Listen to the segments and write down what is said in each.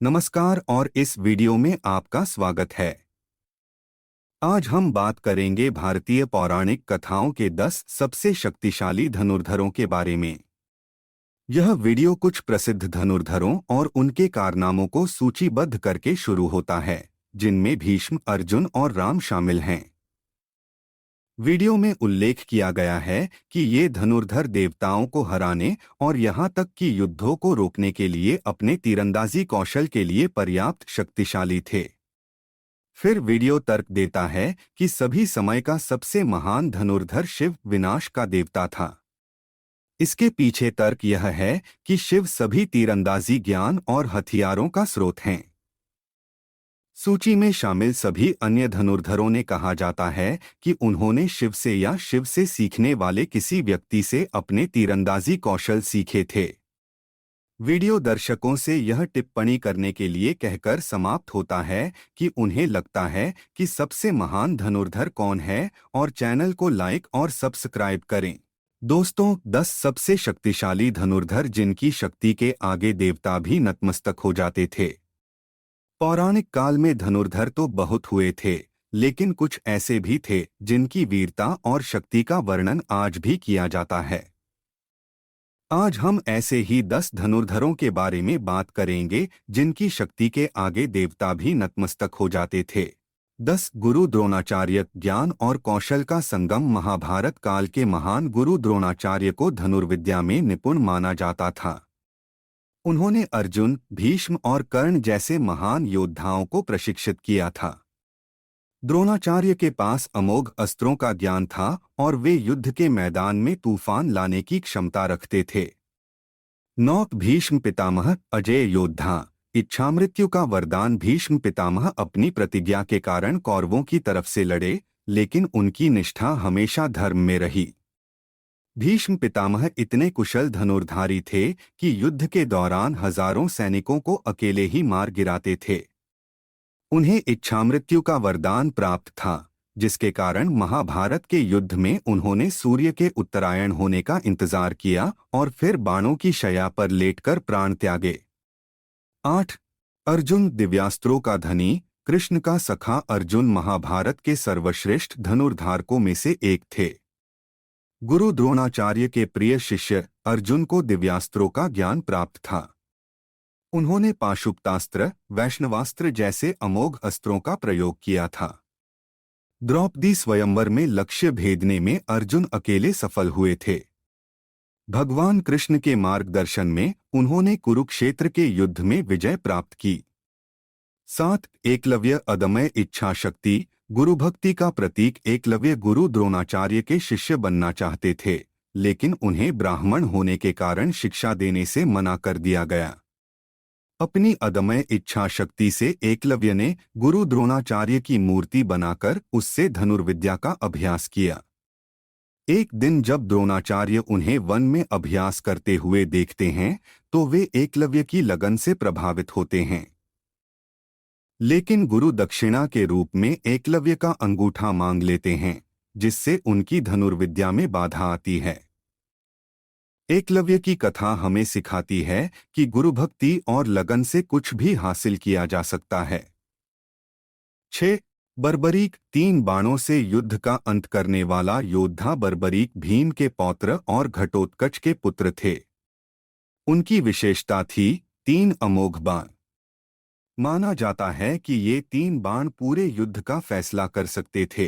नमस्कार और इस वीडियो में आपका स्वागत है। आज हम बात करेंगे भारतीय पौराणिक कथाओं के 10 सबसे शक्तिशाली धनुर्धरों के बारे में। यह वीडियो कुछ प्रसिद्ध धनुर्धरों और उनके कारनामों को सूचीबद्ध करके शुरू होता है, जिनमें भीष्म, अर्जुन और राम शामिल हैं। वीडियो में उल्लेख किया गया है कि ये धनुर्धर देवताओं को हराने और यहाँ तक कि युद्धों को रोकने के लिए अपने तीरंदाजी कौशल के लिए पर्याप्त शक्तिशाली थे। फिर वीडियो तर्क देता है कि सभी समय का सबसे महान धनुर्धर शिव विनाश का देवता था। इसके पीछे तर्क यह है कि शिव सभी तीरंदाजी ज्ञान और हथियारों का स्रोत हैं। सूची में शामिल सभी अन्य धनुर्धरों ने कहा जाता है कि उन्होंने शिव से या शिव से सीखने वाले किसी व्यक्ति से अपने तीरंदाजी कौशल सीखे थे। वीडियो दर्शकों से यह टिप्पणी करने के लिए कहकर समाप्त होता है कि उन्हें लगता है कि सबसे महान धनुर्धर कौन है और चैनल को लाइक और सब्सक्राइब करें। दोस्तों, 10 सबसे शक्तिशाली धनुर्धर जिनकी शक्ति के आगे देवता भी नतमस्तक हो जाते थे। पौराणिक काल में धनुर्धर तो बहुत हुए थे, लेकिन कुछ ऐसे भी थे जिनकी वीरता और शक्ति का वर्णन आज भी किया जाता है। आज हम ऐसे ही 10 धनुर्धरों के बारे में बात करेंगे जिनकी शक्ति के आगे देवता भी नतमस्तक हो जाते थे। 10 गुरु द्रोणाचार्य। ज्ञान और कौशल का संगम। महाभारत काल के महान गुरु द्रोणाचार्य को धनुर्विद्या में निपुण माना जाता था। उन्होंने अर्जुन, भीष्म और कर्ण जैसे महान योद्धाओं को प्रशिक्षित किया था। द्रोणाचार्य के पास अमोघ अस्त्रों का ज्ञान था और वे युद्ध के मैदान में तूफान लाने की क्षमता रखते थे। 9 भीष्म पितामह। अजेय योद्धा। इच्छामृत्यु का वरदान। भीष्म पितामह अपनी प्रतिज्ञा के कारण कौरवों की तरफ से लड़े, लेकिन उनकी निष्ठा हमेशा धर्म में रही। भीष्म पितामह इतने कुशल धनुर्धारी थे कि युद्ध के दौरान हजारों सैनिकों को अकेले ही मार गिराते थे। उन्हें इच्छामृत्यु का वरदान प्राप्त था, जिसके कारण महाभारत के युद्ध में उन्होंने सूर्य के उत्तरायण होने का इंतजार किया और फिर बाणों की शैया पर लेटकर प्राण त्यागे। 8 अर्जुन। दिव्यास्त्रों का धनी। कृष्ण का सखा अर्जुन महाभारत के सर्वश्रेष्ठ धनुर्धारकों में से एक थे। गुरु द्रोणाचार्य के प्रिय शिष्य अर्जुन को दिव्यास्त्रों का ज्ञान प्राप्त था। उन्होंने पाशुपतास्त्र, वैष्णवास्त्र जैसे अमोघ अस्त्रों का प्रयोग किया था। द्रौपदी स्वयंवर में लक्ष्य भेदने में अर्जुन अकेले सफल हुए थे। भगवान कृष्ण के मार्गदर्शन में उन्होंने कुरुक्षेत्र के युद्ध में विजय प्राप्त की। 7 एकलव्य। अदम्य इच्छा शक्ति। गुरुभक्ति का प्रतीक एकलव्य गुरु द्रोणाचार्य के शिष्य बनना चाहते थे, लेकिन उन्हें ब्राह्मण होने के कारण शिक्षा देने से मना कर दिया गया। अपनी अदम्य इच्छा शक्ति से एकलव्य ने गुरु द्रोणाचार्य की मूर्ति बनाकर उससे धनुर्विद्या का अभ्यास किया। एक दिन जब द्रोणाचार्य उन्हें वन में अभ्यास करते हुए देखते हैं, तो वे एकलव्य की लगन से प्रभावित होते हैं। लेकिन गुरु दक्षिणा के रूप में एकलव्य का अंगूठा मांग लेते हैं, जिससे उनकी धनुर्विद्या में बाधा आती है। एकलव्य की कथा हमें सिखाती है कि गुरुभक्ति और लगन से कुछ भी हासिल किया जा सकता है। 6 बर्बरीक। 3 बाणों से युद्ध का अंत करने वाला योद्धा बर्बरीक भीम के पौत्र और घटोत्कच के पुत्र थे। उनकी विशेषता थी 3 अमोघ बाण। माना जाता है कि ये 3 बाण पूरे युद्ध का फैसला कर सकते थे।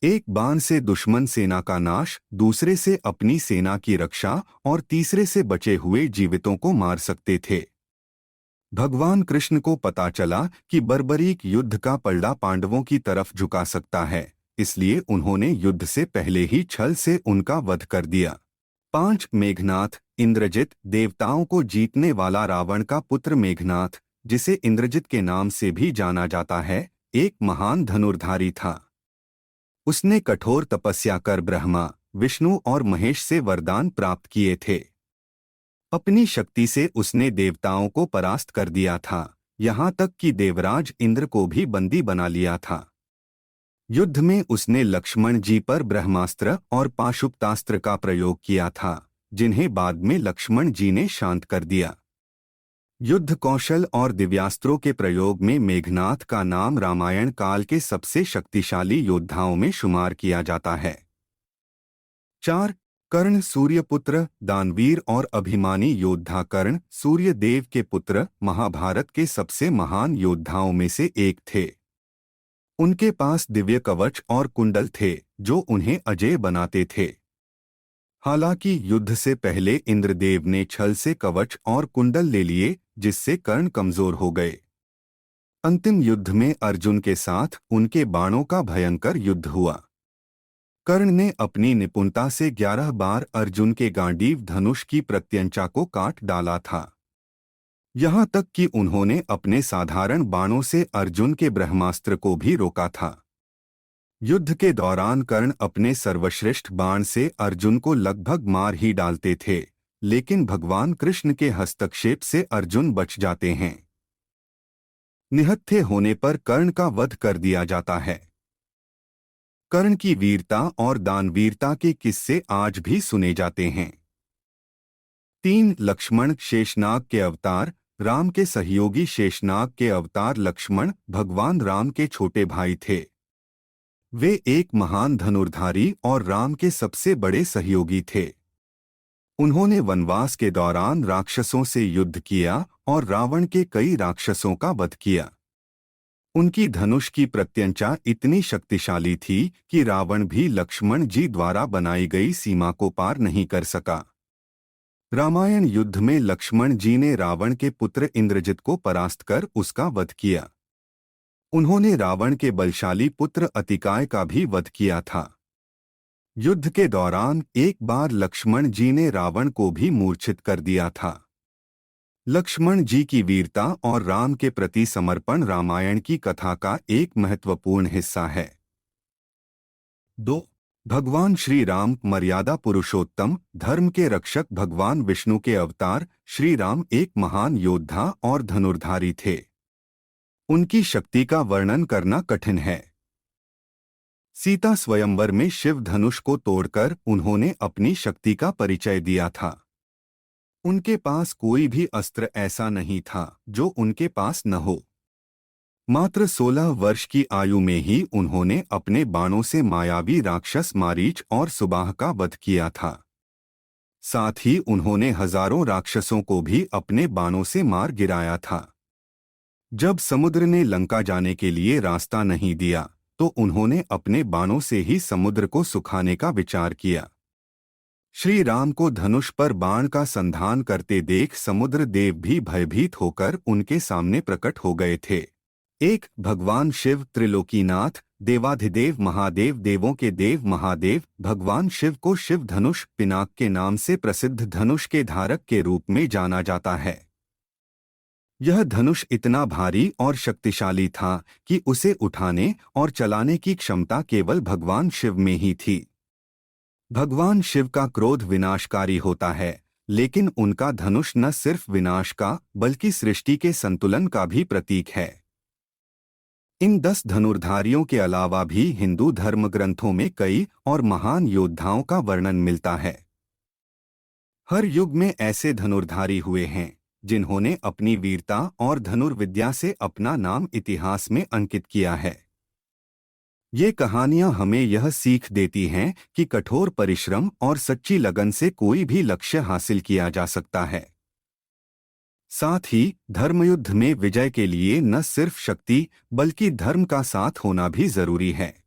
एक बाण से दुश्मन सेना का नाश, दूसरे से अपनी सेना की रक्षा और तीसरे से बचे हुए जीवितों को मार सकते थे। भगवान कृष्ण को पता चला कि बर्बरीक युद्ध का पलड़ा पांडवों की तरफ झुका सकता है, इसलिए उन्होंने युद्ध से पहले ही छल से उनका वध कर दिया। 5 मेघनाथ। इंद्रजित। देवताओं को जीतने वाला रावण का पुत्र मेघनाथ, जिसे इंद्रजित के नाम से भी जाना जाता है, एक महान धनुर्धारी था। उसने कठोर तपस्या कर ब्रह्मा, विष्णु और महेश से वरदान प्राप्त किए थे। अपनी शक्ति से उसने देवताओं को परास्त कर दिया था, यहाँ तक कि देवराज इंद्र को भी बंदी बना लिया था। युद्ध में उसने लक्ष्मण जी पर ब्रह्मास्त्र और पाशुपतास्त्र का प्रयोग किया था, जिन्हें बाद में लक्ष्मण जी ने शांत कर दिया। युद्ध कौशल और दिव्यास्त्रों के प्रयोग में मेघनाथ का नाम रामायण काल के सबसे शक्तिशाली योद्धाओं में शुमार किया जाता है। 4. कर्ण सूर्यपुत्र, दानवीर और अभिमानी योद्धा। कर्ण सूर्यदेव के पुत्र, महाभारत के सबसे महान योद्धाओं में से एक थे। उनके पास दिव्य कवच और कुंडल थे जो उन्हें अजेय बनाते थे। हालांकि युद्ध से पहले इंद्रदेव ने छल से कवच और कुंडल ले लिए, जिससे कर्ण कमजोर हो गए। अंतिम युद्ध में अर्जुन के साथ उनके बाणों का भयंकर युद्ध हुआ। कर्ण ने अपनी निपुणता से 11 बार अर्जुन के गांडीव धनुष की प्रत्यंचा को काट डाला था। यहाँ तक कि उन्होंने अपने साधारण बाणों से अर्जुन के ब्रह्मास्त्र को भी रोका था। युद्ध के दौरान कर्ण अपने सर्वश्रेष्ठ बाण से अर्जुन को लगभग मार ही डालते थे, लेकिन भगवान कृष्ण के हस्तक्षेप से अर्जुन बच जाते हैं। निहत्थे होने पर कर्ण का वध कर दिया जाता है। कर्ण की वीरता और दानवीरता के किस्से आज भी सुने जाते हैं। 3. लक्ष्मण शेषनाग के अवतार। राम के सहयोगी शेषनाग के अवतार लक्ष्मण भगवान राम के छोटे भाई थे। वे एक महान धनुर्धारी और राम के सबसे बड़े सहयोगी थे। उन्होंने वनवास के दौरान राक्षसों से युद्ध किया और रावण के कई राक्षसों का वध किया। उनकी धनुष की प्रत्यंचा इतनी शक्तिशाली थी कि रावण भी लक्ष्मण जी द्वारा बनाई गई सीमा को पार नहीं कर सका। रामायण युद्ध में लक्ष्मण जी ने रावण के पुत्र इंद्रजित को परास्त कर उसका वध किया। उन्होंने रावण के बलशाली पुत्र अतिकाय का भी वध किया था। युद्ध के दौरान एक बार लक्ष्मण जी ने रावण को भी मूर्छित कर दिया था। लक्ष्मण जी की वीरता और राम के प्रति समर्पण रामायण की कथा का एक महत्वपूर्ण हिस्सा है। 2. भगवान श्री राम मर्यादा पुरुषोत्तम, धर्म के रक्षक भगवान विष्णु के अवतार श्री राम एक महान योद्धा और धनुर्धारी थे। उनकी शक्ति का वर्णन करना कठिन है। सीता स्वयंवर में शिव धनुष को तोड़कर उन्होंने अपनी शक्ति का परिचय दिया था। उनके पास कोई भी अस्त्र ऐसा नहीं था जो उनके पास न हो। मात्र 16 वर्ष की आयु में ही उन्होंने अपने बाणों से मायावी राक्षस मारीच और सुबाह का वध किया था। साथ ही उन्होंने हजारों राक्षसों को भी अपने बाणों से मार गिराया था। जब समुद्र ने लंका जाने के लिए रास्ता नहीं दिया तो उन्होंने अपने बाणों से ही समुद्र को सुखाने का विचार किया। श्री राम को धनुष पर बाण का संधान करते देख समुद्र देव भी भयभीत होकर उनके सामने प्रकट हो गए थे। 1. भगवान शिव त्रिलोकीनाथ, देवाधिदेव महादेव, देवों के देव महादेव। भगवान शिव को शिव धनुष पिनाक के नाम से प्रसिद्ध धनुष के धारक के रूप में जाना जाता है। यह धनुष इतना भारी और शक्तिशाली था कि उसे उठाने और चलाने की क्षमता केवल भगवान शिव में ही थी। भगवान शिव का क्रोध विनाशकारी होता है, लेकिन उनका धनुष न सिर्फ विनाश का बल्कि सृष्टि के संतुलन का भी प्रतीक है। इन 10 धनुर्धारियों के अलावा भी हिंदू धर्म ग्रंथों में कई और महान योद्धाओं का वर्णन मिलता है। हर युग में ऐसे धनुर्धारी हुए हैं जिन्होंने अपनी वीरता और धनुर्विद्या से अपना नाम इतिहास में अंकित किया है। ये कहानियां हमें यह सीख देती हैं कि कठोर परिश्रम और सच्ची लगन से कोई भी लक्ष्य हासिल किया जा सकता है। साथ ही धर्मयुद्ध में विजय के लिए न सिर्फ शक्ति बल्कि धर्म का साथ होना भी जरूरी है।